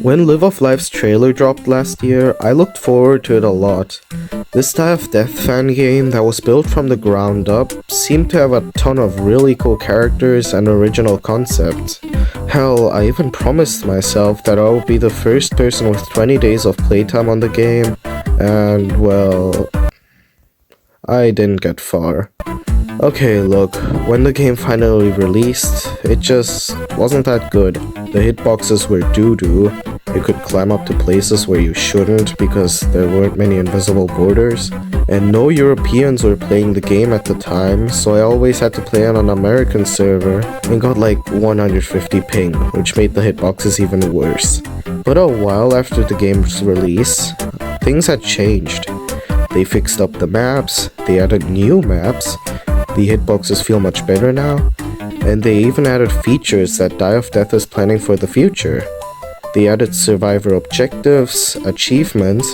When Live of Life's trailer dropped last year, I looked forward to it a lot. This Die of Death fan game that was built from the ground up seemed to have a ton of really cool characters and original concepts. Hell, I even promised myself that I would be the first person with 20 days of playtime on the game, and well, I didn't get far. Okay, look, when the game finally released, it just wasn't that good. The hitboxes were doo-doo. You could climb up to places where you shouldn't because there weren't many invisible borders, and no Europeans were playing the game at the time, so I always had to play on an American server and got like 150 ping, which made the hitboxes even worse. But a while after the game's release, things had changed. They fixed up the maps, they added new maps, the hitboxes feel much better now, and they even added features that Die of Death is planning for the future. They added survivor objectives, achievements,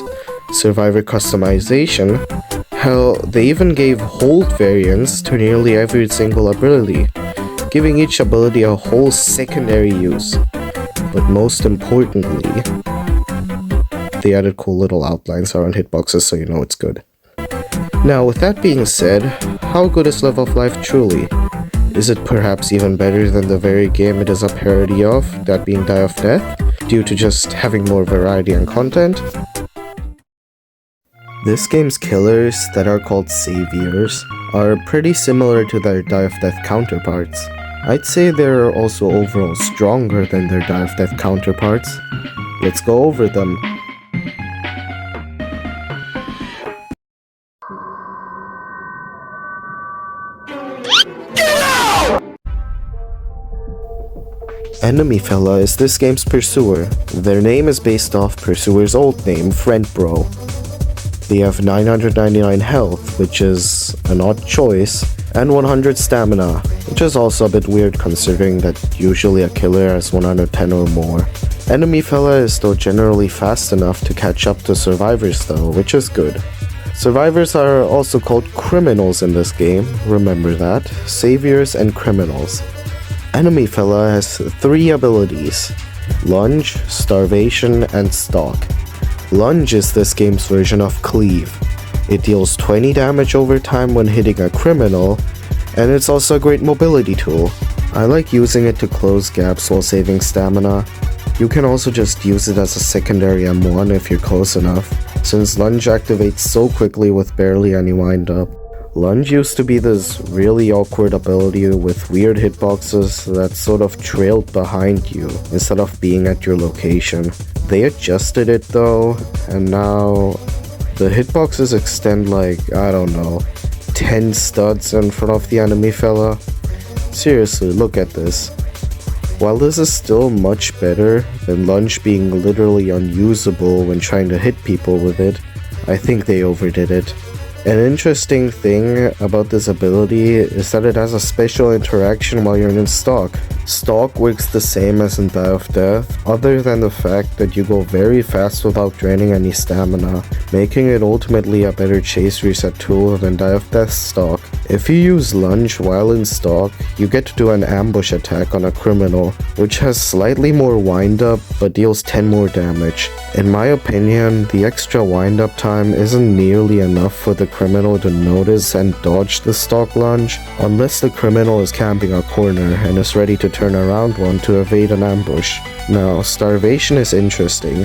survivor customization. Hell, they even gave hold variants to nearly every single ability, giving each ability a whole secondary use. But most importantly, they added cool little outlines around hitboxes so you know it's good. Now, with that being said, how good is Live of Life truly? Is it perhaps even better than the very game it is a parody of, that being Die of Death, due to just having more variety and content? This game's killers, that are called saviors, are pretty similar to their Die of Death counterparts. I'd say they're also overall stronger than their Die of Death counterparts. Let's go over them. EnemyFella is this game's pursuer. Their name is based off Pursuer's old name, Friend Bro. They have 999 health, which is an odd choice, and 100 stamina, which is also a bit weird considering that usually a killer has 110 or more. EnemyFella is still generally fast enough to catch up to survivors though, which is good. Survivors are also called criminals in this game, remember that, saviors and criminals. EnemyFella has 3 abilities: Lunge, Starvation, and Stalk. Lunge is this game's version of Cleave. It deals 20 damage over time when hitting a criminal, and it's also a great mobility tool. I like using it to close gaps while saving stamina. You can also just use it as a secondary M1 if you're close enough, since Lunge activates so quickly with barely any wind up. Lunge used to be this really awkward ability with weird hitboxes that sort of trailed behind you instead of being at your location. They adjusted it though, and now the hitboxes extend like, I don't know, 10 studs in front of the EnemyFella. Seriously, look at this. While this is still much better than Lunge being literally unusable when trying to hit people with it, I think they overdid it. An interesting thing about this ability is that it has a special interaction while you're in Stalk. Stalk works the same as in Die of Death, other than the fact that you go very fast without draining any stamina, making it ultimately a better chase reset tool than Die of Death's Stalk. If you use Lunge while in Stalk, you get to do an ambush attack on a criminal, which has slightly more wind up but deals 10 more damage. In my opinion, the extra wind up time isn't nearly enough for the criminal to notice and dodge the Stalk Lunge, unless the criminal is camping a corner and is ready to turn around one to evade an ambush. Now, Starvation is interesting.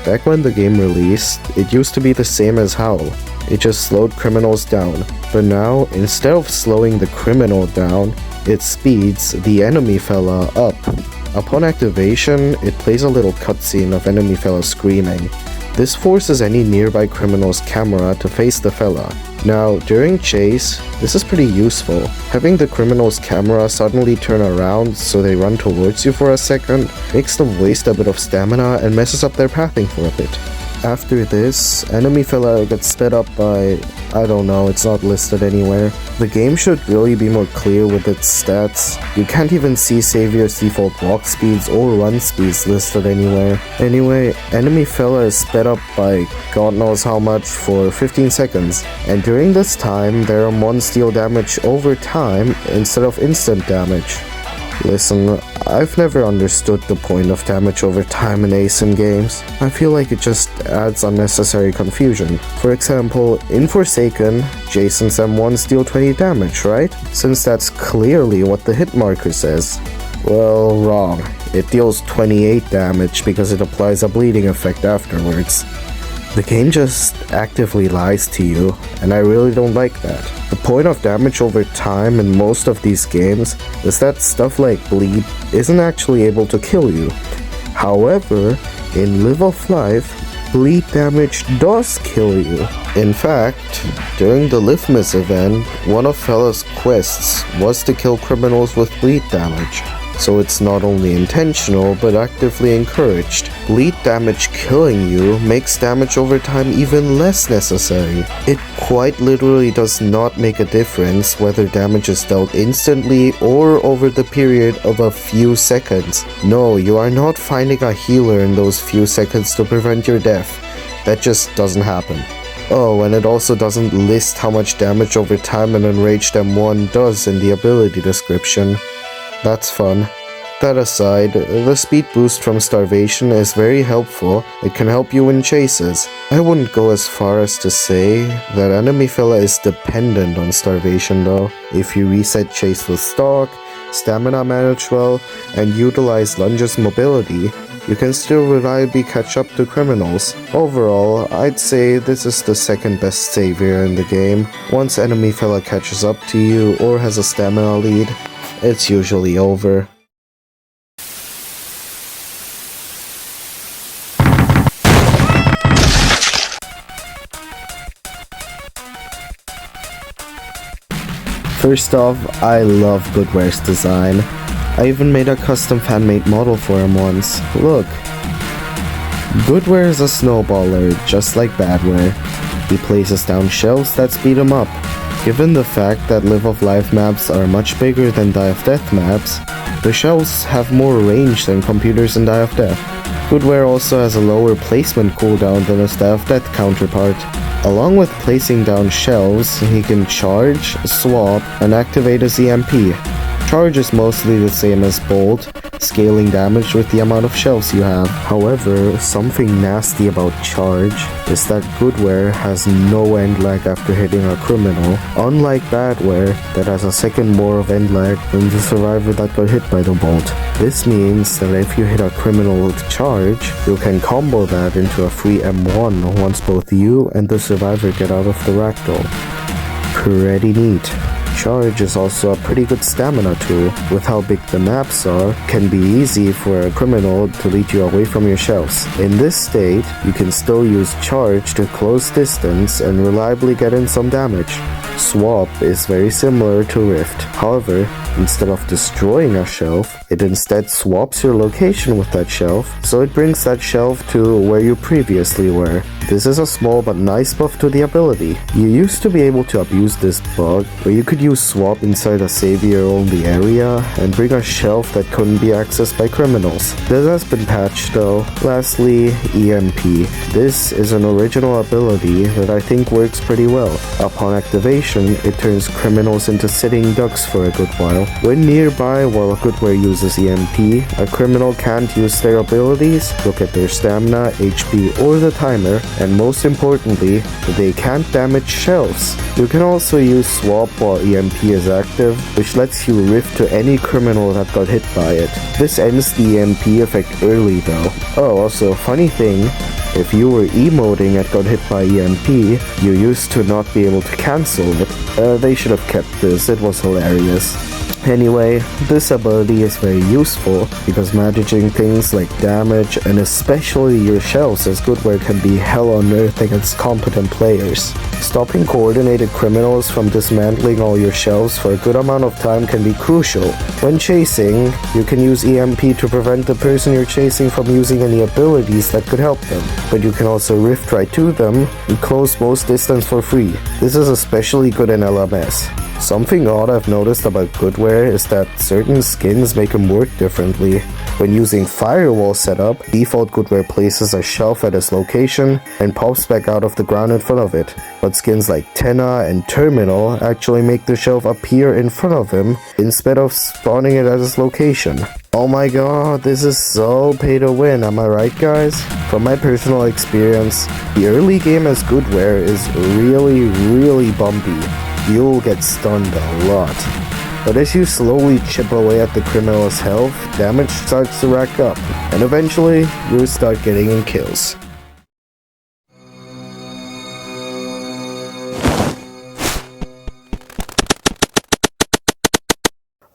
Back when the game released, it used to be the same as Howl. It just slowed criminals down. But now, instead of slowing the criminal down, it speeds the EnemyFella up. Upon activation, it plays a little cutscene of EnemyFella screaming. This forces any nearby criminal's camera to face the fella. Now, during chase, this is pretty useful. Having the criminal's camera suddenly turn around so they run towards you for a second makes them waste a bit of stamina and messes up their pathing for a bit. After this, EnemyFella gets sped up by, I don't know, it's not listed anywhere. The game should really be more clear with its stats. You can't even see Savior's default walk speeds or run speeds listed anywhere. Anyway, EnemyFella is sped up by God knows how much for 15 seconds, and during this time, their mons deal damage over time instead of instant damage. Listen, I've never understood the point of damage over time in ASIM games. I feel like it just adds unnecessary confusion. For example, in Forsaken, Jason's M1s deal 20 damage, right? Since that's clearly what the hit marker says. Well, wrong. It deals 28 damage because it applies a bleeding effect afterwards. The game just actively lies to you, and I really don't like that. The point of damage over time in most of these games is that stuff like bleed isn't actually able to kill you. However, in Live of Life, bleed damage does kill you. In fact, during the Litmus event, one of Fella's quests was to kill criminals with bleed damage. So it's not only intentional, but actively encouraged. Bleed damage killing you makes damage over time even less necessary. It quite literally does not make a difference whether damage is dealt instantly or over the period of a few seconds. No, you are not finding a healer in those few seconds to prevent your death. That just doesn't happen. Oh, and it also doesn't list how much damage over time an enraged M1 does in the ability description. That's fun. That aside, the speed boost from Starvation is very helpful. It can help you win chases. I wouldn't go as far as to say that EnemyFella is dependent on Starvation though. If you reset chase with stock, stamina manage well, and utilize Lunge's mobility, you can still reliably catch up to criminals. Overall, I'd say this is the second best savior in the game. Once EnemyFella catches up to you or has a stamina lead, it's usually over. First off, I love Goodware's design. I even made a custom fan-made model for him once. Look. Goodware is a snowballer, just like Badware. He places down shelves that speed him up. Given the fact that Live of Life maps are much bigger than Die of Death maps, the shelves have more range than computers in Die of Death. Goodware also has a lower placement cooldown than his Die of Death counterpart. Along with placing down shelves, he can charge, swap, and activate his EMP. Charge is mostly the same as Bolt, scaling damage with the amount of shelves you have. However, something nasty about Charge is that Goodware has no end lag after hitting a criminal, unlike Badware that has a second more of end lag than the survivor that got hit by the Bolt. This means that if you hit a criminal with Charge, you can combo that into a free M1 once both you and the survivor get out of the ragdoll. Pretty neat. Charge is also a pretty good stamina tool. With how big the maps are, can be easy for a criminal to lead you away from your shelves. In this state, you can still use Charge to close distance and reliably get in some damage. Swap is very similar to Rift. However, instead of destroying a shelf, it instead swaps your location with that shelf, so it brings that shelf to where you previously were. This is a small but nice buff to the ability. You used to be able to abuse this bug, where you could use swap inside a savior-only area and bring a shelf that couldn't be accessed by criminals. This has been patched though. Lastly, EMP. This is an original ability that I think works pretty well. Upon activation, it turns criminals into sitting ducks for a good while. When nearby while Goodware uses EMP, a criminal can't use their abilities, look at their stamina, HP, or the timer, and most importantly, they can't damage shelves. You can also use swap while EMP is active, which lets you rift to any criminal that got hit by it. This ends the EMP effect early though. Oh, also, funny thing, if you were emoting and got hit by EMP, you used to not be able to cancel it. They should have kept this, it was hilarious. Anyway, this ability is very useful because managing things like damage and especially your shelves as Goodware can be hell on earth against competent players. Stopping coordinated criminals from dismantling all your shelves for a good amount of time can be crucial. When chasing, you can use EMP to prevent the person you're chasing from using any abilities that could help them, but you can also rift right to them and close most distance for free. This is especially good in LMS. Something odd I've noticed about Goodwear is that certain skins make them work differently. When using Firewall setup, default Goodwear places a shelf at its location and pops back out of the ground in front of it, but skins like Tenna and Terminal actually make the shelf appear in front of him instead of spawning it at its location. Oh my god, this is so pay to win, am I right guys? From my personal experience, the early game as Goodwear is really bumpy. You'll get stunned a lot. But as you slowly chip away at the criminal's health, damage starts to rack up, and eventually, you'll start getting in kills.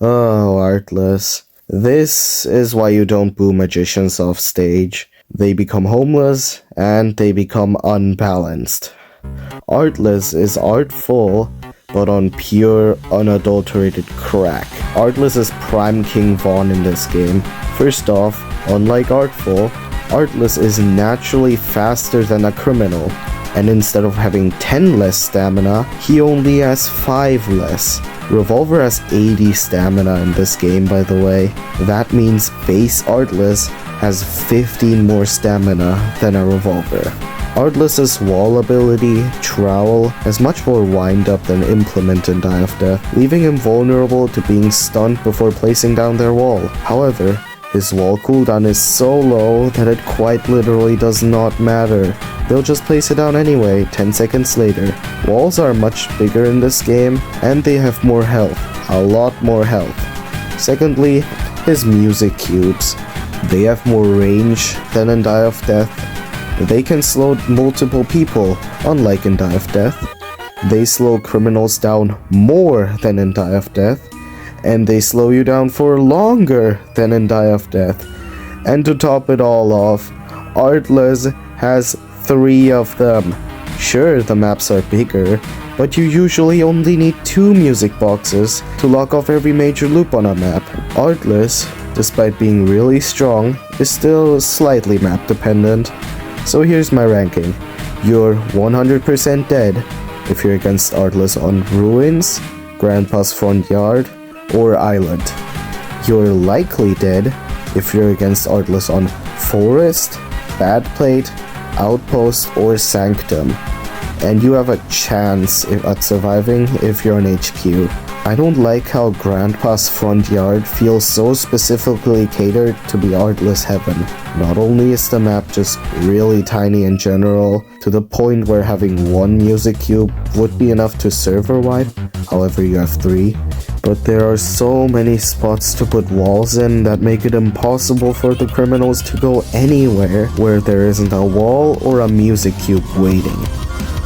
Oh, Artless. This is why you don't boo magicians off stage. They become homeless, and they become unbalanced. Artless is artful, but on pure, unadulterated crack. Artless is prime King Vaughn in this game. First off, unlike Artful, Artless is naturally faster than a criminal, and instead of having 10 less stamina, he only has 5 less. Revolver has 80 stamina in this game, by the way. That means base Artless has 15 more stamina than a Revolver. Artless's wall ability, Trowel, has much more wind up than Implement in Die of Death, leaving him vulnerable to being stunned before placing down their wall. However, his wall cooldown is so low that it quite literally does not matter. They'll just place it down anyway, 10 seconds later. Walls are much bigger in this game, and they have more health, a lot more health. Secondly, his music cubes. They have more range than in Die of Death. They can slow multiple people, unlike in Die of Death. They slow criminals down more than in Die of Death, and they slow you down for longer than in Die of Death. And to top it all off, Artless has 3 of them. Sure, the maps are bigger, but you usually only need 2 music boxes to lock off every major loop on a map. Artless, despite being really strong, is still slightly map dependent. So here's my ranking. You're 100% dead if you're against Artless on Ruins, Grandpa's Front Yard, or Island. You're likely dead if you're against Artless on Forest, Bad Plate, Outpost, or Sanctum. And you have a chance at surviving if you're on HQ. I don't like how Grandpa's Front Yard feels so specifically catered to be Artless heaven. Not only is the map just really tiny in general, to the point where having 1 music cube would be enough to server wipe, however you have 3, but there are so many spots to put walls in that make it impossible for the criminals to go anywhere where there isn't a wall or a music cube waiting.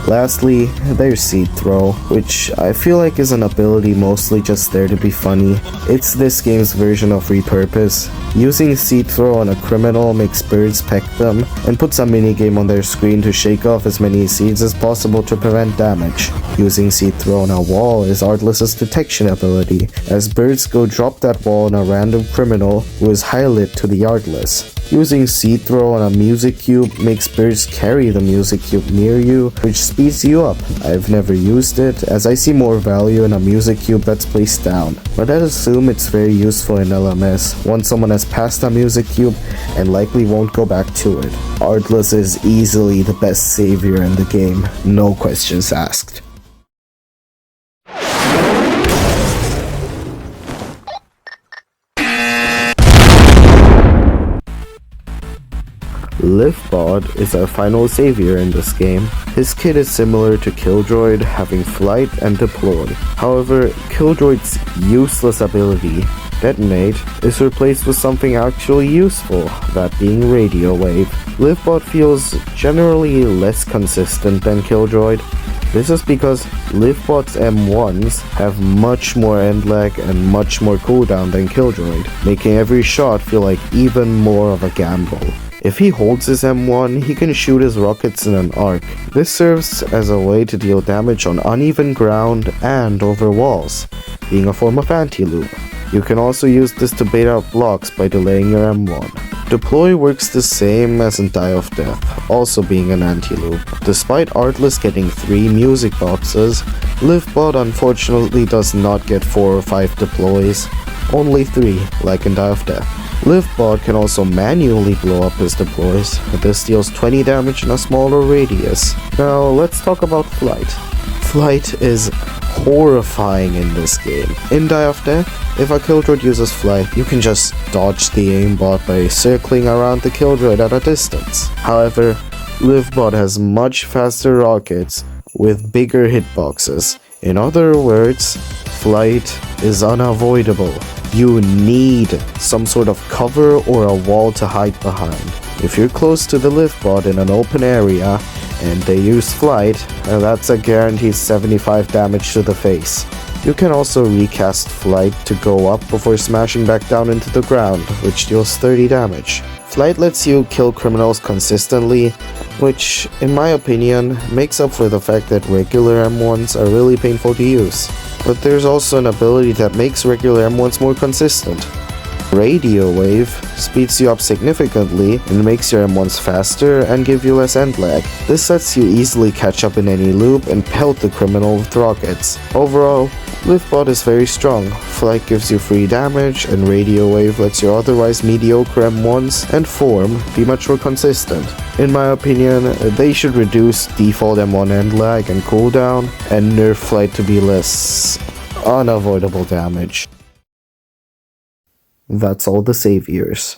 Lastly, there's Seed Throw, which I feel like is an ability mostly just there to be funny. It's this game's version of Repurpose. Using Seed Throw on a criminal makes birds peck them, and puts a minigame on their screen to shake off as many seeds as possible to prevent damage. Using Seed Throw on a wall is Artless's detection ability, as birds go drop that wall on a random criminal who is highlit to the Artless. Using Seed Throw on a music cube makes birds carry the music cube near you, which speeds you up. I've never used it, as I see more value in a music cube that's placed down, but I'd assume it's very useful in LMS once someone has passed a music cube and likely won't go back to it. Artless is easily the best savior in the game, no questions asked. Livbot is our final savior in this game. His kit is similar to Killdroid, having flight and deploy. However, Killdroid's useless ability, Detonate, is replaced with something actually useful, that being Radio Wave. Livbot feels generally less consistent than Killdroid. This is because Livbot's M1s have much more end lag and much more cooldown than Killdroid, making every shot feel like even more of a gamble. If he holds his M1, he can shoot his rockets in an arc. This serves as a way to deal damage on uneven ground and over walls, being a form of anti-loop. You can also use this to bait out blocks by delaying your M1. Deploy works the same as in Die of Death, also being an anti-loop. Despite Artless getting 3 music boxes, LiveBot unfortunately does not get 4 or 5 deploys, only 3, like in Die of Death. LiveBot can also manually blow up his deploys, this deals 20 damage in a smaller radius. Now let's talk about Flight. Flight is horrifying in this game. In Die of Death, if a Killjoy uses Flight, you can just dodge the aimbot by circling around the Killjoy at a distance. However, LiveBot has much faster rockets with bigger hitboxes. In other words, Flight is unavoidable. You need some sort of cover or a wall to hide behind. If you're close to the LiveBot in an open area and they use Flight, that's a guaranteed 75 damage to the face. You can also recast Flight to go up before smashing back down into the ground, which deals 30 damage. Flight lets you kill criminals consistently, which, in my opinion, makes up for the fact that regular M1s are really painful to use. But there's also an ability that makes regular M1s more consistent. Radio Wave speeds you up significantly and makes your M1s faster and give you less end lag. This lets you easily catch up in any loop and pelt the criminal with rockets. Overall, LiveBot is very strong. Flight gives you free damage, and Radio Wave lets your otherwise mediocre M1s and Form be much more consistent. In my opinion, they should reduce default M1 end lag and cooldown, and nerf Flight to be less unavoidable damage. That's all the saviors.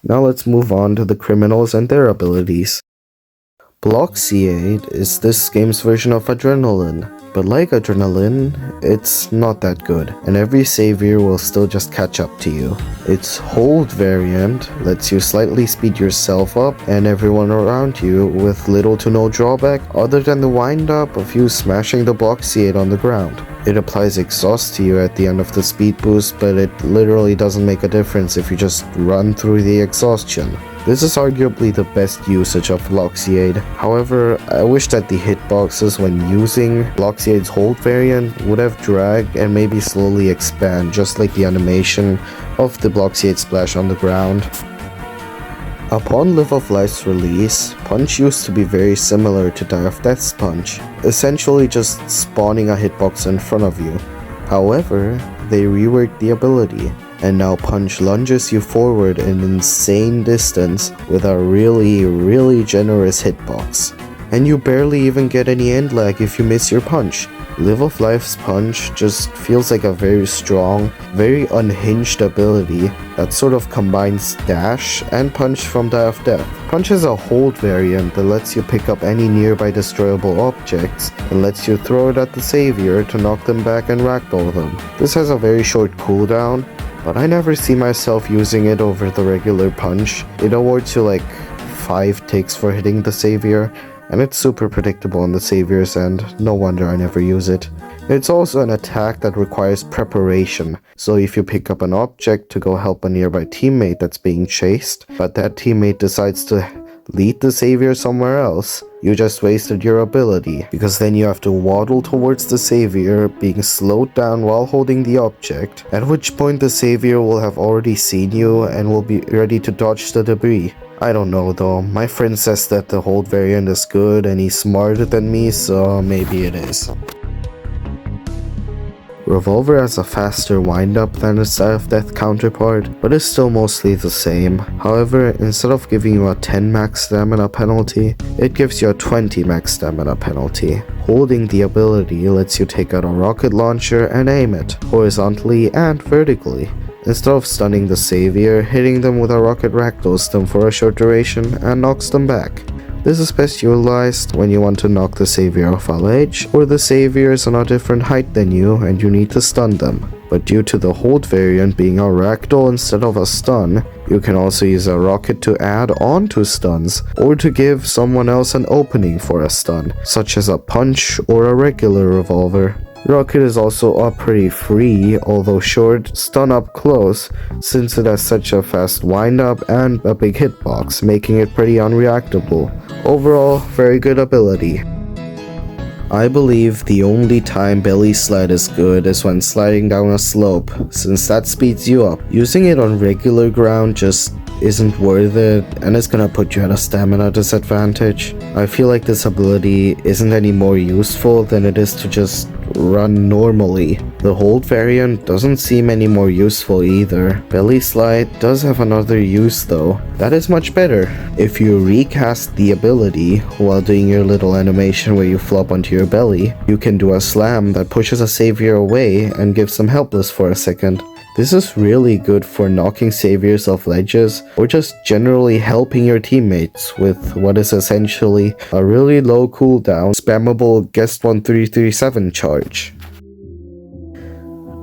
Now let's move on to the criminals and their abilities. Blockseate is this game's version of Adrenaline, but like Adrenaline, it's not that good, and every savior will still just catch up to you. Its Hold variant lets you slightly speed yourself up and everyone around you with little to no drawback other than the wind up of you smashing the Blockseate on the ground. It applies exhaust to you at the end of the speed boost, but it literally doesn't make a difference if you just run through the exhaustion. This is arguably the best usage of Blockseate. However, I wish that the hitboxes when using Blockseate's Hold variant would have drag and maybe slowly expand, just like the animation of the Blockseate splash on the ground. Upon Live of Life's release, Punch used to be very similar to Die of Death's Punch, essentially just spawning a hitbox in front of you. However, they reworked the ability, and now Punch lunges you forward an insane distance with a really generous hitbox. And you barely even get any end lag if you miss your punch. Live of Life's Punch just feels like a very strong, very unhinged ability that sort of combines dash and punch from Die of Death. Punch has a Hold variant that lets you pick up any nearby destroyable objects and lets you throw it at the savior to knock them back and ragdoll them. This has a very short cooldown, but I never see myself using it over the regular punch. It awards you like 5 ticks for hitting the savior, and it's super predictable on the savior's end, no wonder I never use it. It's also an attack that requires preparation, so if you pick up an object to go help a nearby teammate that's being chased, but that teammate decides to lead the savior somewhere else, you just wasted your ability, because then you have to waddle towards the savior, being slowed down while holding the object, at which point the savior will have already seen you and will be ready to dodge the debris. I don't know though, my friend says that the Hold variant is good and he's smarter than me, so maybe it is. Revolver has a faster windup than its Die of Death counterpart, but is still mostly the same. However, instead of giving you a 10 max stamina penalty, it gives you a 20 max stamina penalty. Holding the ability lets you take out a rocket launcher and aim it, horizontally and vertically. Instead of stunning the savior, hitting them with a rocket ragdolls them for a short duration and knocks them back. This is best utilized when you want to knock the savior off a ledge, or the savior is on a different height than you and you need to stun them. But due to the Hold variant being a ragdoll instead of a stun, you can also use a rocket to add on to stuns, or to give someone else an opening for a stun, such as a punch or a regular revolver. Rocket is also a pretty free, although short, stun up close, since it has such a fast wind up and a big hitbox, making it pretty unreactable. Overall, very good ability. I believe the only time Belly Slide is good is when sliding down a slope, since that speeds you up. Using it on regular ground just isn't worth it and it's gonna put you at a stamina disadvantage. I feel like this ability isn't any more useful than it is to just run normally. The hold variant doesn't seem any more useful either. Belly slide does have another use though. That is much better. If you recast the ability while doing your little animation where you flop onto your belly, you can do a slam that pushes a savior away and gives them helpless for a second. This is really good for knocking saviors off ledges or just generally helping your teammates with what is essentially a really low cooldown spammable guest 1337 charge.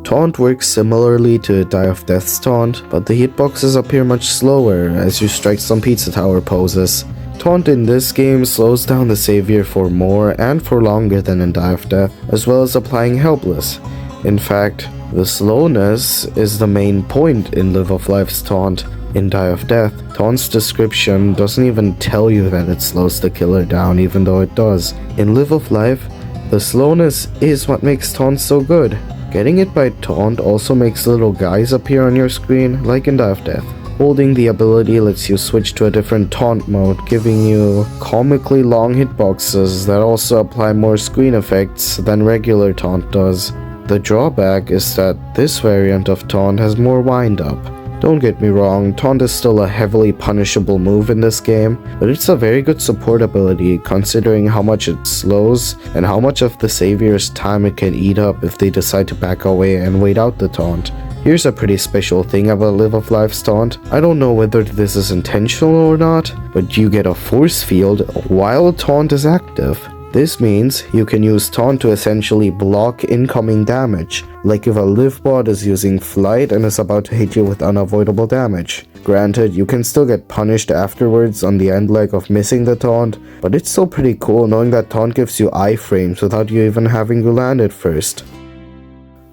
Taunt works similarly to Die of Death's taunt, but the hitboxes appear much slower as you strike some pizza tower poses. Taunt in this game slows down the savior for more and for longer than in Die of Death, as well as applying helpless. In fact, the slowness is the main point in Live of Life's taunt. In Die of Death, Taunt's description doesn't even tell you that it slows the killer down, even though it does. In Live of Life, the slowness is what makes Taunt so good. Getting hit by Taunt also makes little guys appear on your screen, like in Die of Death. Holding the ability lets you switch to a different taunt mode, giving you comically long hitboxes that also apply more screen effects than regular taunt does. The drawback is that this variant of taunt has more wind up. Don't get me wrong, taunt is still a heavily punishable move in this game, but it's a very good support ability considering how much it slows and how much of the savior's time it can eat up if they decide to back away and wait out the taunt. Here's a pretty special thing about Live of Life's taunt. I don't know whether this is intentional or not, but you get a force field while taunt is active. This means you can use taunt to essentially block incoming damage, like if a live bot is using flight and is about to hit you with unavoidable damage. Granted, you can still get punished afterwards on the end leg of missing the taunt, but it's still pretty cool knowing that taunt gives you iframes without you even having to land it first.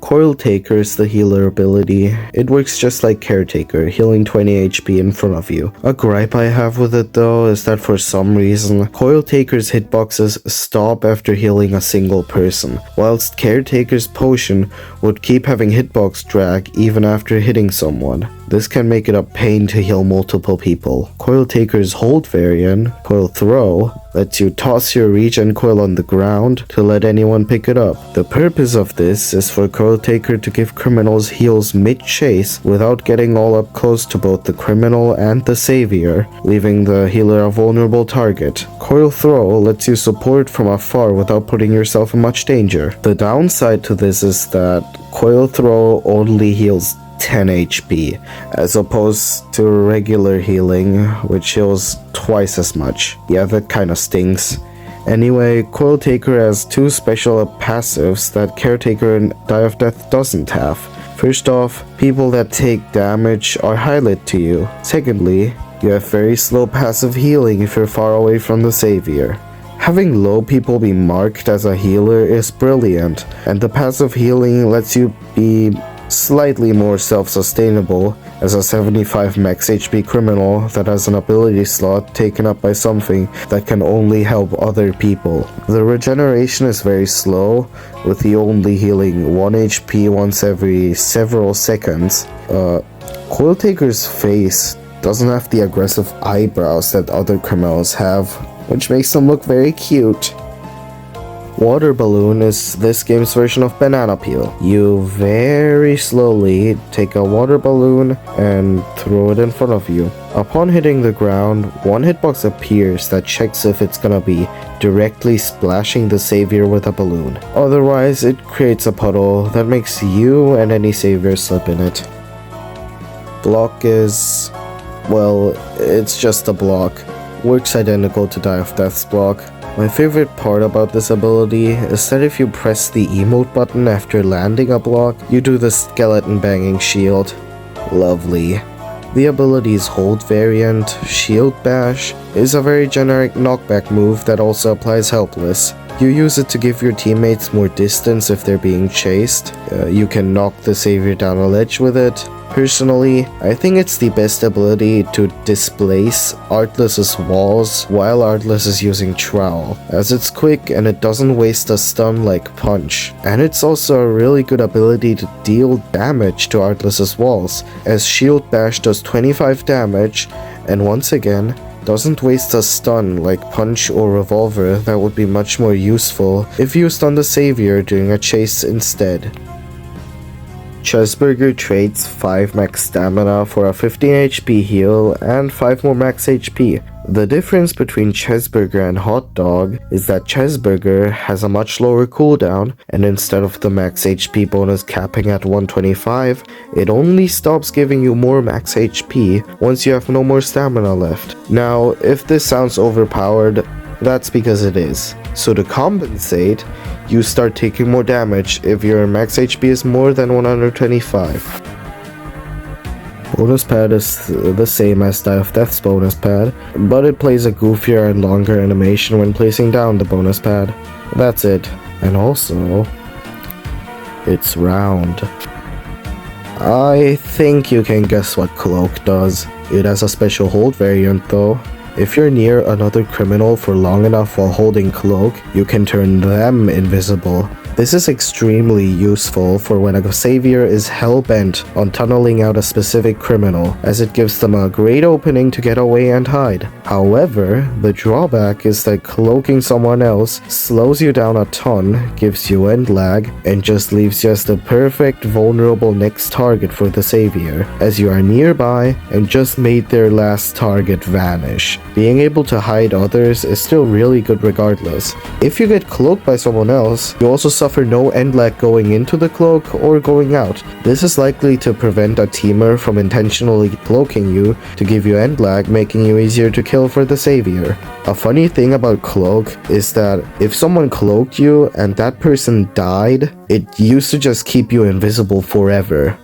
Coil Taker is the healer ability. It works just like Caretaker, healing 20 HP in front of you. A gripe I have with it though is that for some reason, Coil Taker's hitboxes stop after healing a single person, whilst Caretaker's potion would keep having hitbox drag even after hitting someone. This can make it a pain to heal multiple people. Coil Taker's hold variant, Coil Throw, lets you toss your regen coil on the ground to let anyone pick it up. The purpose of this is for Coil Taker to give criminals heals mid-chase without getting all up close to both the criminal and the savior, leaving the healer a vulnerable target. Coil Throw lets you support from afar without putting yourself in much danger. The downside to this is that Coil Throw only heals 10 HP, as opposed to regular healing, which heals twice as much. Yeah, that kinda stinks. Anyway, Coil Taker has two special passives that Caretaker in Die of Death doesn't have. First off, people that take damage are highlighted to you. Secondly, you have very slow passive healing if you're far away from the savior. Having low people be marked as a healer is brilliant, and the passive healing lets you be slightly more self-sustainable as a 75 max HP criminal that has an ability slot taken up by something that can only help other people. The regeneration is very slow, with you only healing 1 HP once every several seconds. Coil Taker's face doesn't have the aggressive eyebrows that other criminals have, which makes them look very cute. Water Balloon is this game's version of Banana Peel. You very slowly take a water balloon and throw it in front of you. Upon hitting the ground, one hitbox appears that checks if it's gonna be directly splashing the savior with a balloon. Otherwise, it creates a puddle that makes you and any savior slip in it. Block is, well, it's just a block. Works identical to Die of Death's block. My favorite part about this ability is that if you press the emote button after landing a block, you do the skeleton banging shield. Lovely. The ability's hold variant, Shield Bash, is a very generic knockback move that also applies helpless. You use it to give your teammates more distance if they're being chased. You can knock the savior down a ledge with it. Personally, I think it's the best ability to displace Artless's walls while Artless is using Trowel, as it's quick and it doesn't waste a stun like Punch. And it's also a really good ability to deal damage to Artless's walls, as Shield Bash does 25 damage, and once again, doesn't waste a stun like Punch or Revolver that would be much more useful if used on the savior during a chase instead. Chessburger trades 5 max stamina for a 15 HP heal and 5 more max HP. The difference between Chessburger and Hot Dog is that Chessburger has a much lower cooldown, and instead of the max HP bonus capping at 125, it only stops giving you more max HP once you have no more stamina left. Now, if this sounds overpowered, that's because it is. So to compensate, you start taking more damage if your max HP is more than 125. Bonus pad is the same as Die of Death's bonus pad, but it plays a goofier and longer animation when placing down the bonus pad. That's it. And also, it's round. I think you can guess what Cloak does. It has a special hold variant though. If you're near another criminal for long enough while holding Cloak, you can turn them invisible. This is extremely useful for when a savior is hell-bent on tunneling out a specific criminal, as it gives them a great opening to get away and hide. However, the drawback is that cloaking someone else slows you down a ton, gives you end lag, and just leaves you as the perfect vulnerable next target for the savior, as you are nearby and just made their last target vanish. Being able to hide others is still really good regardless. If you get cloaked by someone else, you also suffer no end lag going into the cloak or going out. This is likely to prevent a teamer from intentionally cloaking you to give you end lag, making you easier to kill for the savior. A funny thing about cloak is that if someone cloaked you and that person died, it used to just keep you invisible forever.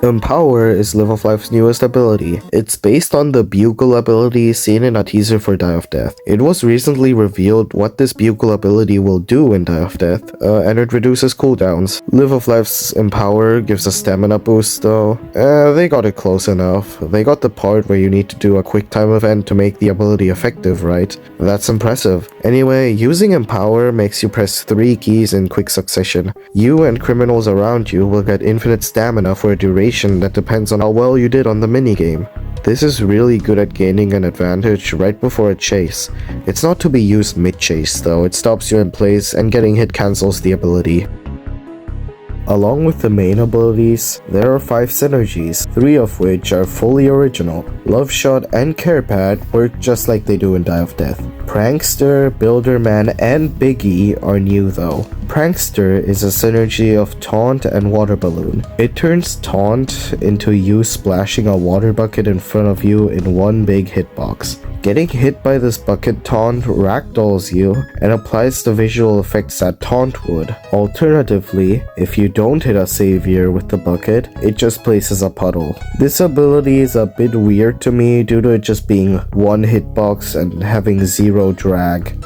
Empower is Live of Life's newest ability. It's based on the Bugle ability seen in a teaser for Die of Death. It was recently revealed what this Bugle ability will do in Die of Death, and it reduces cooldowns. Live of Life's Empower gives a stamina boost though. They got it close enough. They got the part where you need to do a quick time event to make the ability effective, right? That's impressive. Anyway, using Empower makes you press 3 keys in quick succession. You and criminals around you will get infinite stamina for a duration that depends on how well you did on the minigame. This is really good at gaining an advantage right before a chase. It's not to be used mid-chase though, it stops you in place and getting hit cancels the ability. Along with the main abilities, there are 5 synergies, 3 of which are fully original. Love Shot and Care Pad work just like they do in Die of Death. Prankster, Builderman, and Biggie are new though. Prankster is a synergy of Taunt and Water Balloon. It turns Taunt into you splashing a water bucket in front of you in one big hitbox. Getting hit by this bucket taunt ragdolls you and applies the visual effects that Taunt would. Alternatively, if you don't hit a savior with the bucket, it just places a puddle. This ability is a bit weird to me due to it just being one hitbox and having 0 drag.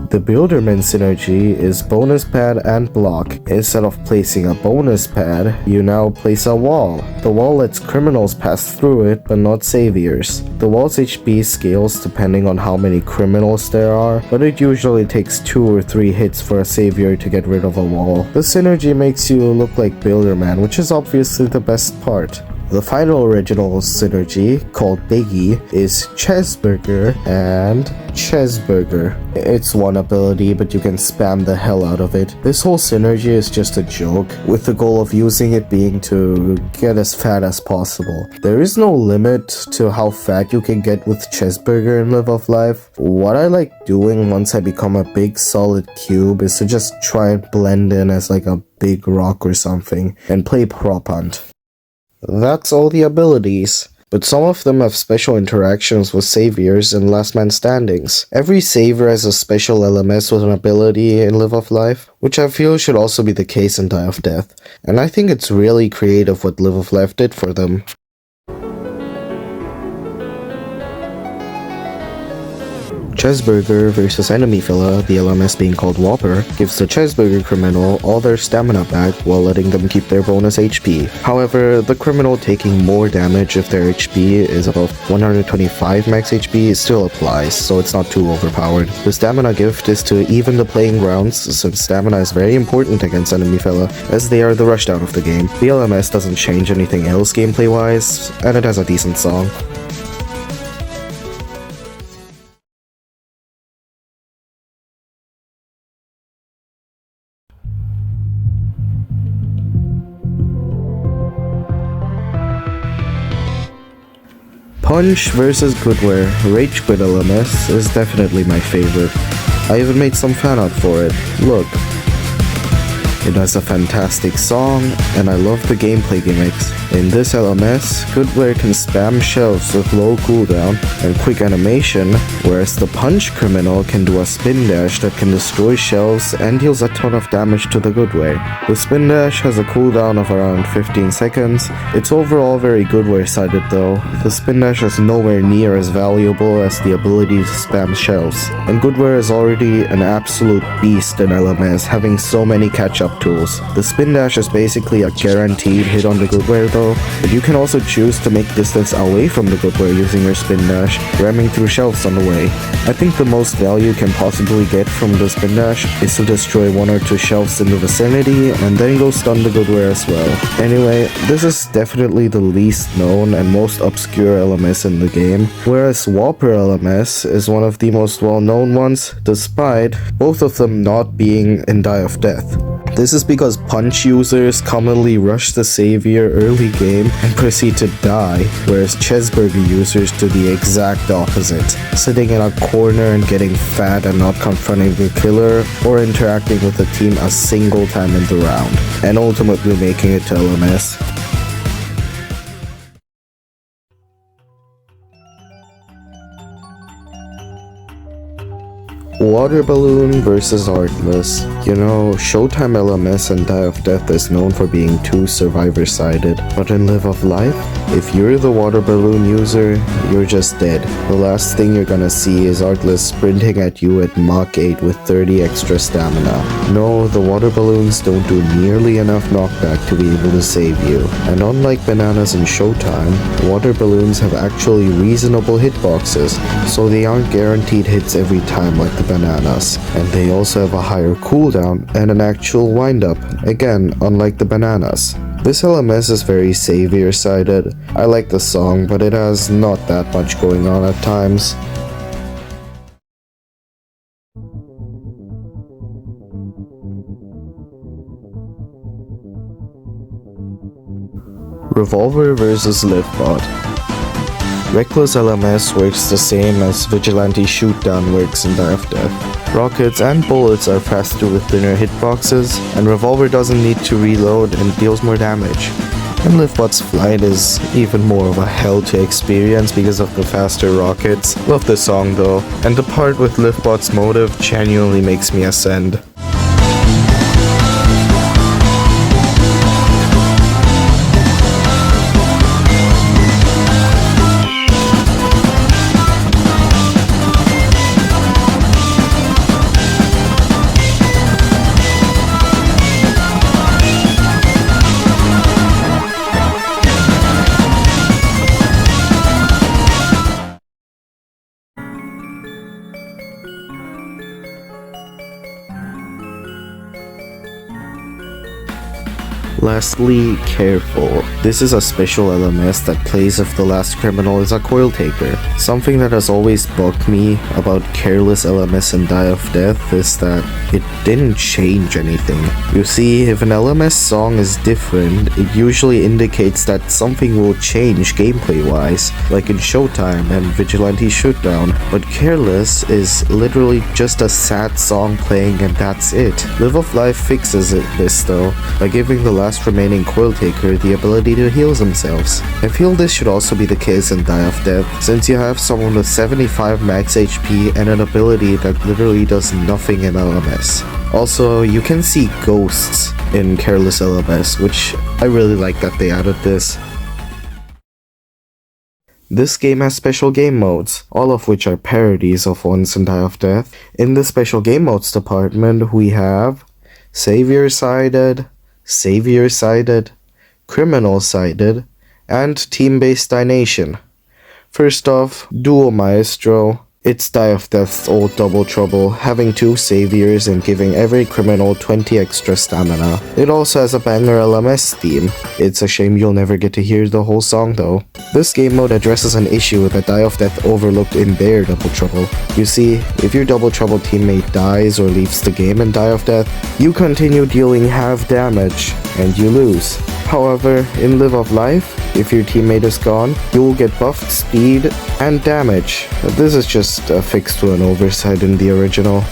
The Builderman synergy is bonus pad and block. Instead of placing a bonus pad, you now place a wall. The wall lets criminals pass through it, but not saviors. The wall's HP scales depending on how many criminals there are, but it usually takes 2 or 3 hits for a savior to get rid of a wall. The synergy makes you look like Builderman, which is obviously the best part. The final original synergy, called Biggie, is Chessburger and Chessburger. It's one ability, but you can spam the hell out of it. This whole synergy is just a joke, with the goal of using it being to get as fat as possible. There is no limit to how fat you can get with Chessburger in Live of Life. What I like doing once I become a big solid cube is to just try and blend in as like a big rock or something, and play prop hunt. That's all the abilities, but some of them have special interactions with saviors and last man standings. Every savior has a special LMS with an ability in Live of Life, which I feel should also be the case in Die of Death, and I think it's really creative what Live of Life did for them. Cheeseburger versus EnemyFella, the LMS being called Whopper, gives the Cheeseburger criminal all their stamina back while letting them keep their bonus HP. However, the criminal taking more damage if their HP is above 125 max HP still applies, so it's not too overpowered. The stamina gift is to even the playing grounds, since stamina is very important against EnemyFella, as they are the rushdown of the game. The LMS doesn't change anything else gameplay-wise, and it has a decent song. Punch vs Goodware, Rage Quit LMS is definitely my favorite. I even made some fan art for it. Look. It has a fantastic song, and I love the gameplay gimmicks. In this LMS, Goodware can spam shelves with low cooldown and quick animation, whereas the Punch criminal can do a spin dash that can destroy shelves and deals a ton of damage to the Goodware. The spin dash has a cooldown of around 15 seconds. It's overall very Goodware sided though. The spin dash is nowhere near as valuable as the ability to spam shelves, and Goodware is already an absolute beast in LMS, having so many catch-up tools. The spin dash is basically a guaranteed hit on the Goodware though, but you can also choose to make distance away from the Goodware using your spin dash, ramming through shelves on the way. I think the most value you can possibly get from the spin dash is to destroy 1 or 2 shelves in the vicinity and then go stun the Goodware as well. Anyway, this is definitely the least known and most obscure LMS in the game, whereas Whopper LMS is one of the most well-known ones, despite both of them not being in Die of Death. This is because Punch users commonly rush the savior early game and proceed to die, whereas Cheeseburger users do the exact opposite, sitting in a corner and getting fat and not confronting the killer or interacting with the team a single time in the round, and ultimately making it to LMS. Water Balloon vs Artless. You know, Showtime LMS and Die of Death is known for being too survivor-sided, but in Live of Life, if you're the Water Balloon user, you're just dead. The last thing you're gonna see is Artless sprinting at you at Mach 8 with 30 extra stamina. No, the Water Balloons don't do nearly enough knockback to be able to save you, and unlike Bananas in Showtime, Water Balloons have actually reasonable hitboxes, so they aren't guaranteed hits every time like the Bananas, and they also have a higher cooldown and an actual wind-up, again unlike the Bananas. This LMS is very savior-sided. I like the song, but it has not that much going on at times. Revolver vs Livebot. Reckless LMS works the same as Vigilante Shootdown works in Die of Death. Rockets and bullets are faster with thinner hitboxes, and Revolver doesn't need to reload and deals more damage. And Livebot's flight is even more of a hell to experience because of the faster rockets. Love the song though, and the part with Livebot's motive genuinely makes me ascend. Lastly, Careful. This is a special LMS that plays if the last criminal is a coil taker. Something that has always bugged me about careless LMS and Die of Death is that it didn't change anything. You see, if an LMS song is different, it usually indicates that something will change gameplay-wise, like in Showtime and Vigilante Shootdown, but Careless is literally just a sad song playing and that's it. Live of Life fixes this though, by giving the last remaining coil taker the ability to heal themselves. I feel this should also be the case in Die of Death, since you have someone with 75 max HP and an ability that literally does nothing in LMS. Also, you can see ghosts in Careless LMS, which I really like that they added this. This game has special game modes, all of which are parodies of ones in Die of Death. In the special game modes department, we have Savior-sided, Savior-sided, Criminal-sided, and Team-based Dination. First off, Duo Maestro. It's Die of Death's old double trouble, having 2 saviors and giving every criminal 20 extra stamina. It also has a banger LMS theme. It's a shame you'll never get to hear the whole song though. This game mode addresses an issue that Die of Death overlooked in their double trouble. You see, if your double trouble teammate dies or leaves the game in Die of Death, you continue dealing half damage, and you lose. However, in Live of Life, if your teammate is gone, you will get buffed speed and damage. This is just a fix to an oversight in the original.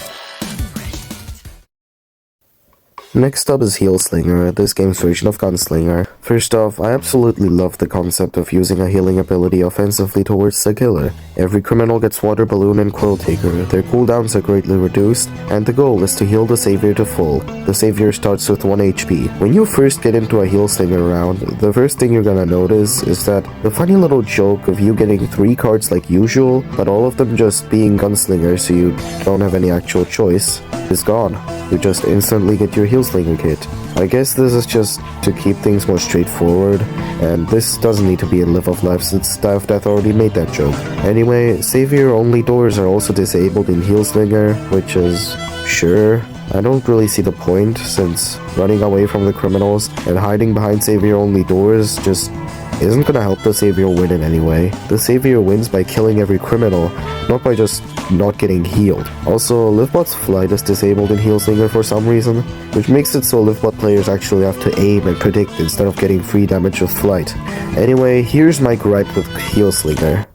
Next up is Heal Slinger, this game's version of Gunslinger. First off, I absolutely love the concept of using a healing ability offensively towards the killer. Every criminal gets Water Balloon and Quill Taker, their cooldowns are greatly reduced, and the goal is to heal the savior to full. The savior starts with 1 HP. When you first get into a Heal Slinger round, the first thing you're gonna notice is that the funny little joke of you getting 3 cards like usual, but all of them just being Gunslinger so you don't have any actual choice, is gone. You just instantly get your Heal Slinger kit. I guess this is just to keep things more straightforward, and this doesn't need to be in Live of Life since Die of Death already made that joke. Anyway, savior only doors are also disabled in Heal Slinger, which is sure. I don't really see the point since running away from the criminals and hiding behind savior only doors just isn't gonna help the savior win in any way. The savior wins by killing every criminal, not by just not getting healed. Also, Livebot's flight is disabled in Heal Slinger for some reason, which makes it so Livebot players actually have to aim and predict instead of getting free damage with flight. Anyway, here's my gripe with Heal Slinger.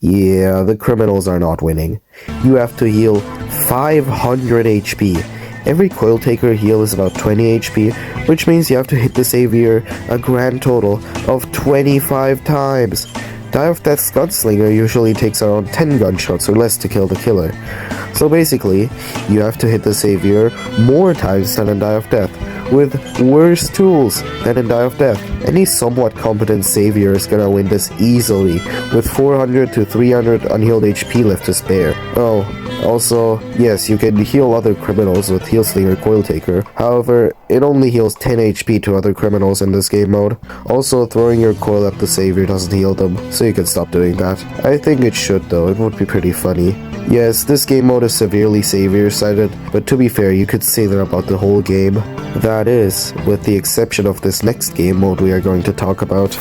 Yeah, the criminals are not winning. You have to heal 500 HP. Every Coil Taker heal is about 20 HP, which means you have to hit the savior a grand total of 25 times. Die of Death's Gunslinger usually takes around 10 gunshots or less to kill the killer. So basically, you have to hit the savior more times than in Die of Death, with worse tools than in Die of Death. Any somewhat competent savior is gonna win this easily, with 400 to 300 unhealed HP left to spare. Oh, also, yes, you can heal other criminals with Heal Slinger Coil Taker. However, it only heals 10 HP to other criminals in this game mode. Also, throwing your coil at the savior doesn't heal them, so you can stop doing that. I think it should though, it would be pretty funny. Yes, this game mode is severely savior-sided, but to be fair, you could say that about the whole game. That is, with the exception of this next game mode we are going to talk about.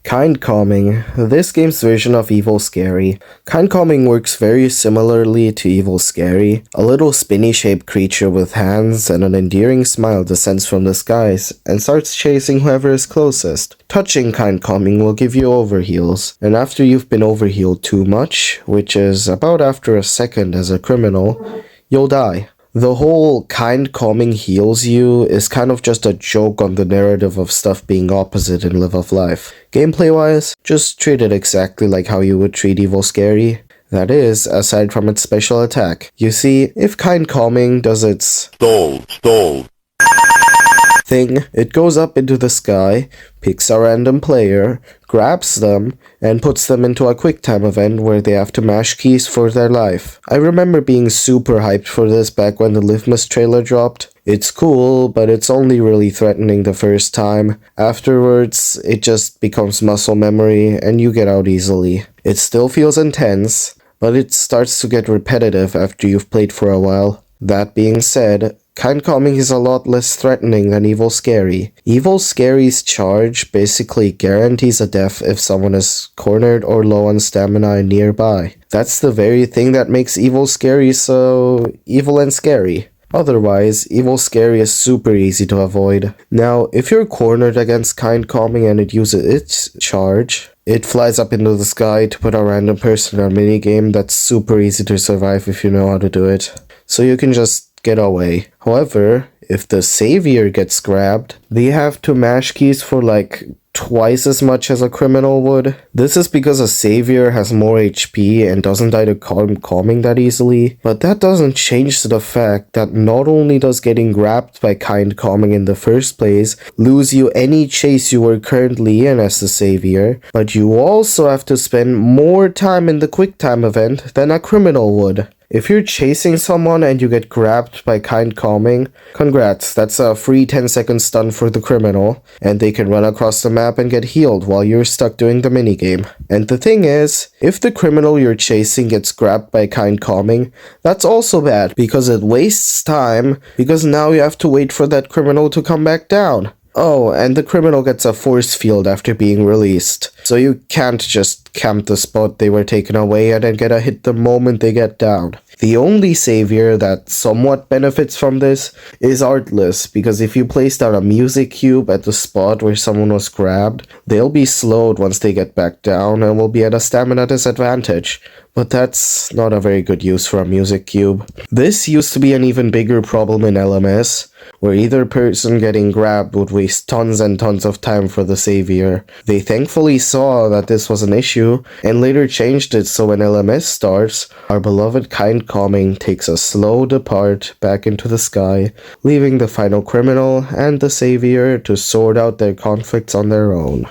Kind Calming, this game's version of Evil Scary. Kind Calming works very similarly to Evil Scary. A little spinny-shaped creature with hands and an endearing smile descends from the skies and starts chasing whoever is closest. Touching Kind Calming will give you overheals, and after you've been overhealed too much, which is about after a second as a criminal, you'll die. The whole Kind Calming heals you is kind of just a joke on the narrative of stuff being opposite in Live of Life. Gameplay-wise, just treat it exactly like how you would treat Evil Scary. That is, aside from its special attack. You see, if Kind Calming does its stall thing, it goes up into the sky, picks a random player, grabs them, and puts them into a QuickTime event where they have to mash keys for their life. I remember being super hyped for this back when the Litmus trailer dropped. It's cool, but it's only really threatening the first time. Afterwards, it just becomes muscle memory and you get out easily. It still feels intense, but it starts to get repetitive after you've played for a while. That being said, Kind Calming is a lot less threatening than Evil Scary. Evil Scary's charge basically guarantees a death if someone is cornered or low on stamina and nearby. That's the very thing that makes Evil Scary so evil and scary. Otherwise, Evil Scary is super easy to avoid. Now, if you're cornered against Kind Calming and it uses its charge, it flies up into the sky to put a random person in a minigame that's super easy to survive if you know how to do it. So you can just get away. However, If the savior gets grabbed, they have to mash keys for like twice as much as a criminal would. This is because a savior has more HP and doesn't die to calming that easily, but that doesn't change the fact that not only does getting grabbed by kind calming in the first place lose you any chase you were currently in as the savior, but you also have to spend more time in the quick time event than a criminal would. If you're chasing someone and you get grabbed by kind calming, congrats, that's a free 10-second stun for the criminal, and they can run across the map and get healed while you're stuck doing the minigame. And the thing is, if the criminal you're chasing gets grabbed by kind calming, that's also bad, because it wastes time, because now you have to wait for that criminal to come back down. Oh, and the criminal gets a force field after being released, so you can't just camp the spot they were taken away at and get a hit the moment they get down. The only savior that somewhat benefits from this is Artless, because if you place down a music cube at the spot where someone was grabbed, they'll be slowed once they get back down and will be at a stamina disadvantage. But that's not a very good use for a music cube. This used to be an even bigger problem in LMS, where either person getting grabbed would waste tons and tons of time for the savior. They thankfully saw that this was an issue, and later changed it so when LMS starts, our beloved kind calming takes a slow depart back into the sky, leaving the final criminal and the savior to sort out their conflicts on their own.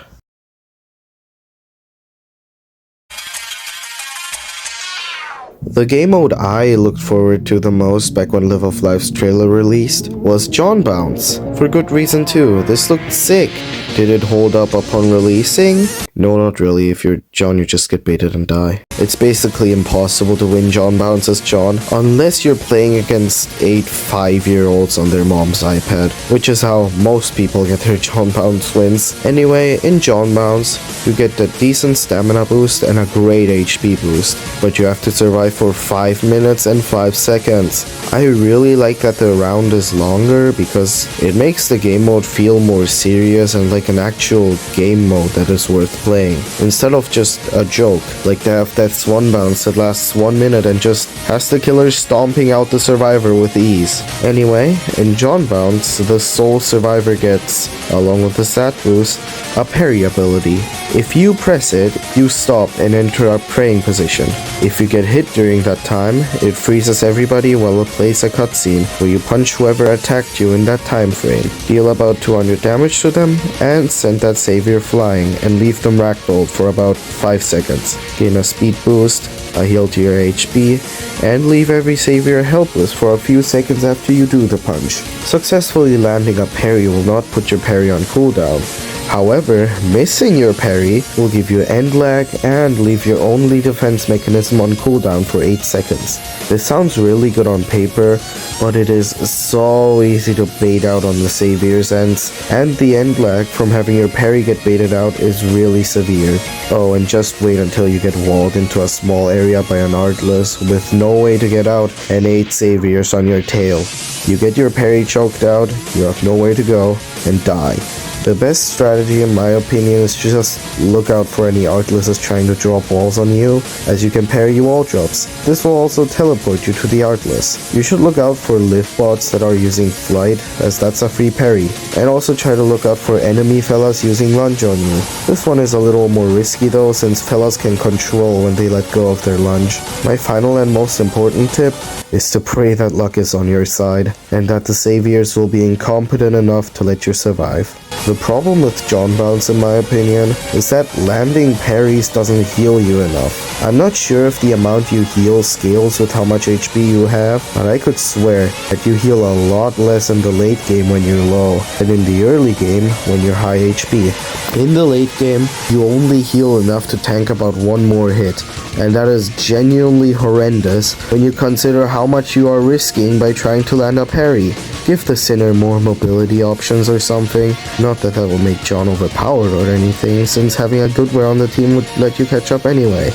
The game mode I looked forward to the most back when Live of Life's trailer released was John Bounce. For good reason too, this looked sick. Did it hold up upon releasing? No, not really. If you're John, you just get baited and die. It's basically impossible to win John Bounce as John, unless you're playing against 8 5-year-olds on their mom's iPad, which is how most people get their John Bounce wins. Anyway, in John Bounce, you get a decent stamina boost and a great HP boost, but you have to survive for 5 minutes and 5 seconds. I really like that the round is longer because it makes the game mode feel more serious and like an actual game mode that is worth playing, instead of just a joke, like the F-Death's one bounce that lasts 1 minute and just has the killer stomping out the survivor with ease. Anyway, in John Bounce, the sole survivor gets, along with the stat boost, a parry ability. If you press it, you stop and enter a praying position. If you get hit during that time, it freezes everybody while it plays a cutscene where you punch whoever attacked you in that time frame, deal about 200 damage to them, and send that savior flying and leave them ragdolled for about 5 seconds. Gain a speed boost, a heal to your HP, and leave every savior helpless for a few seconds after you do the punch. Successfully landing a parry will not put your parry on cooldown. However, missing your parry will give you end lag and leave your only defense mechanism on cooldown for 8 seconds. This sounds really good on paper, but it is so easy to bait out on the savior's ends, and the end lag from having your parry get baited out is really severe. Oh, and just wait until you get walled into a small area by an Artless with no way to get out and 8 saviors on your tail. You get your parry choked out, you have nowhere to go, and die. The best strategy in my opinion is to just look out for any Artlesses trying to drop walls on you, as you can parry wall drops. This will also teleport you to the Artless. You should look out for lift bots that are using flight, as that's a free parry, and also try to look out for enemy fellas using lunge on you. This one is a little more risky though, since fellas can control when they let go of their lunge. My final and most important tip is to pray that luck is on your side, and that the saviors will be incompetent enough to let you survive. The problem with John Bounce, in my opinion, is that landing parries doesn't heal you enough. I'm not sure if the amount you heal scales with how much HP you have, but I could swear that you heal a lot less in the late game when you're low than in the early game when you're high HP. In the late game, you only heal enough to tank about 1 more hit, and that is genuinely horrendous when you consider how much you are risking by trying to land a parry. Give the Sinner more mobility options or something. Not that will make John overpowered or anything, since having a good wear on the team would let you catch up anyway.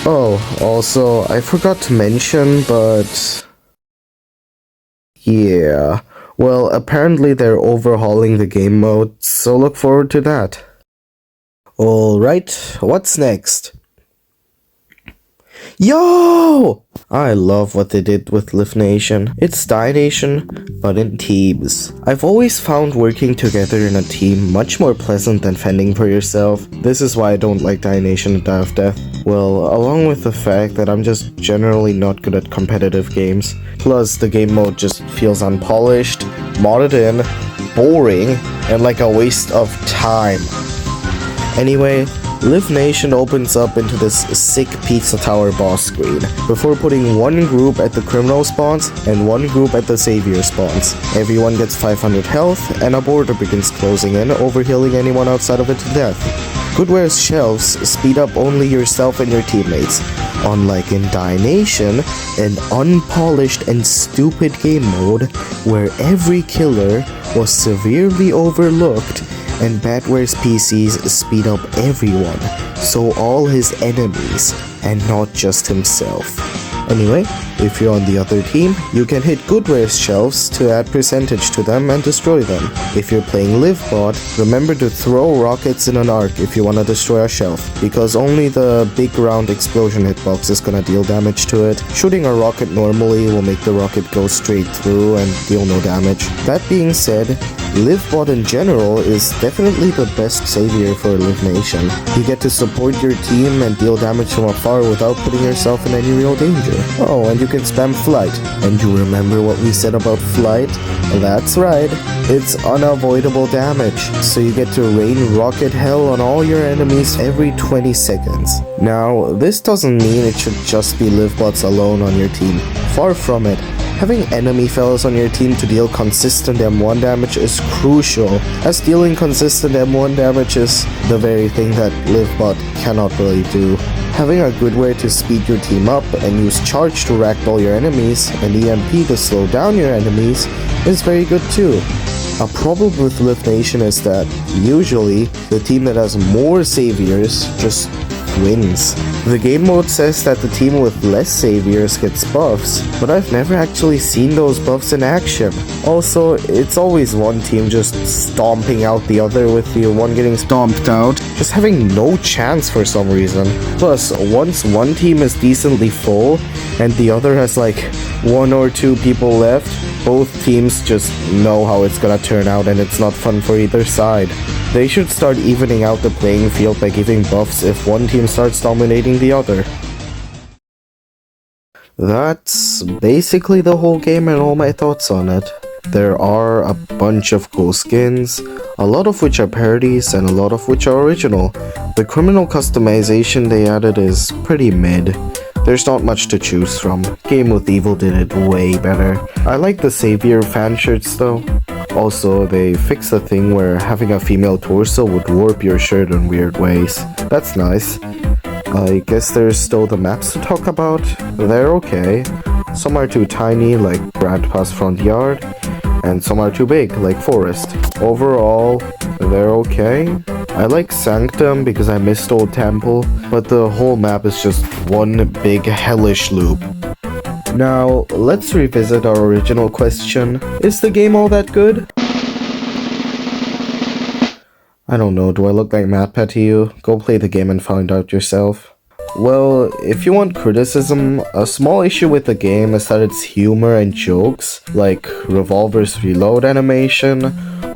Oh, also, I forgot to mention, but... yeah. Well, apparently they're overhauling the game mode, so look forward to that. Alright, what's next? Yo! I love what they did with Live Nation. It's Die Nation, but in teams. I've always found working together in a team much more pleasant than fending for yourself. This is why I don't like Die Nation and Die of Death. Well, along with the fact that I'm just generally not good at competitive games. Plus, the game mode just feels unpolished, modded in, boring, and like a waste of time. Anyway, Live Nation opens up into this sick pizza tower boss screen, before putting one group at the criminal spawns and one group at the savior spawns. Everyone gets 500 health, and a border begins closing in, overhealing anyone outside of it to death. Goodware's shelves speed up only yourself and your teammates. Unlike in Die Nation, an unpolished and stupid game mode where every killer was severely overlooked, and Badware's PCs speed up everyone, so all his enemies, and not just himself. Anyway, if you're on the other team, you can hit Goodware's shelves to add percentage to them and destroy them. If you're playing LiveBot, remember to throw rockets in an arc if you want to destroy a shelf, because only the big round explosion hitbox is gonna deal damage to it. Shooting a rocket normally will make the rocket go straight through and deal no damage. That being said, LiveBot in general is definitely the best savior for Live Nation. You get to support your team and deal damage from afar without putting yourself in any real danger. Oh, and you can spam flight. And you remember what we said about flight? That's right, it's unavoidable damage. So you get to rain rocket hell on all your enemies every 20 seconds. Now, this doesn't mean it should just be LiveBots alone on your team. Far from it. Having EnemyFellas on your team to deal consistent M1 damage is crucial, as dealing consistent M1 damage is the very thing that LiveBot cannot really do. Having a Goodware to speed your team up and use charge to ragdoll your enemies and EMP to slow down your enemies is very good too. A problem with Live Nation is that usually the team that has more saviors just wins. The game mode says that the team with less saviors gets buffs, but I've never actually seen those buffs in action. Also, it's always one team just stomping out the other with the one getting stomped out, just having no chance for some reason. Plus, once one team is decently full and the other has like 1 or 2 people left, both teams just know how it's gonna turn out and it's not fun for either side. They should start evening out the playing field by giving buffs if one team starts dominating the other. That's basically the whole game and all my thoughts on it. There are a bunch of cool skins, a lot of which are parodies and a lot of which are original. The criminal customization they added is pretty mid. There's not much to choose from. Game with Evil did it way better. I like the Savior fan shirts though. Also, they fixed the thing where having a female torso would warp your shirt in weird ways. That's nice. I guess there's still the maps to talk about. They're okay. Some are too tiny, like Grandpa's front yard, and some are too big, like Forest. Overall, they're okay. I like Sanctum because I missed Old Temple, but the whole map is just one big hellish loop. Now, let's revisit our original question. Is the game all that good? I don't know, do I look like MatPat to you? Go play the game and find out yourself. Well, if you want criticism, a small issue with the game is that its humor and jokes, like Revolver's reload animation,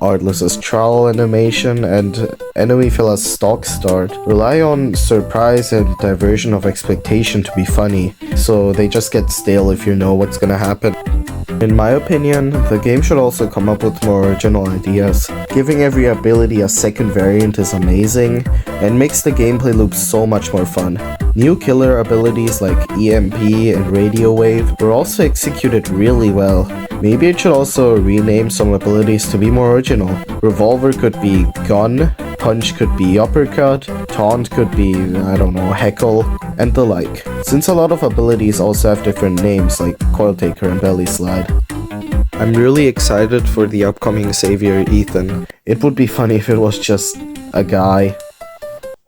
Artless's trowel animation, and EnemyFella's stock start, rely on surprise and diversion of expectation to be funny, so they just get stale if you know what's gonna happen. In my opinion, the game should also come up with more original ideas. Giving every ability a second variant is amazing, and makes the gameplay loop so much more fun. New killer abilities like EMP and Radio Wave were also executed really well. Maybe it should also rename some abilities to be more original. Revolver could be Gun, Punch could be Uppercut, Taunt could be, I don't know, Heckle, and the like. Since a lot of abilities also have different names like Coil Taker and Belly Slide. I'm really excited for the upcoming savior Ethan. It would be funny if it was just a guy.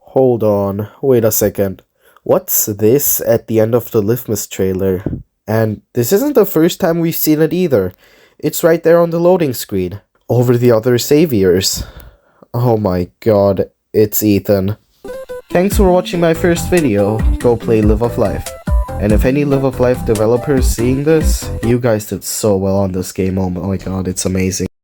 Hold on, wait a second. What's this at the end of the Litmus trailer? And this isn't the first time we've seen it either. It's right there on the loading screen. Over the other saviors. Oh my god, it's Ethan. Thanks for watching my first video. Go play Live of Life. And if any Live of Life developer is seeing this, you guys did so well on this game. Oh my god, it's amazing.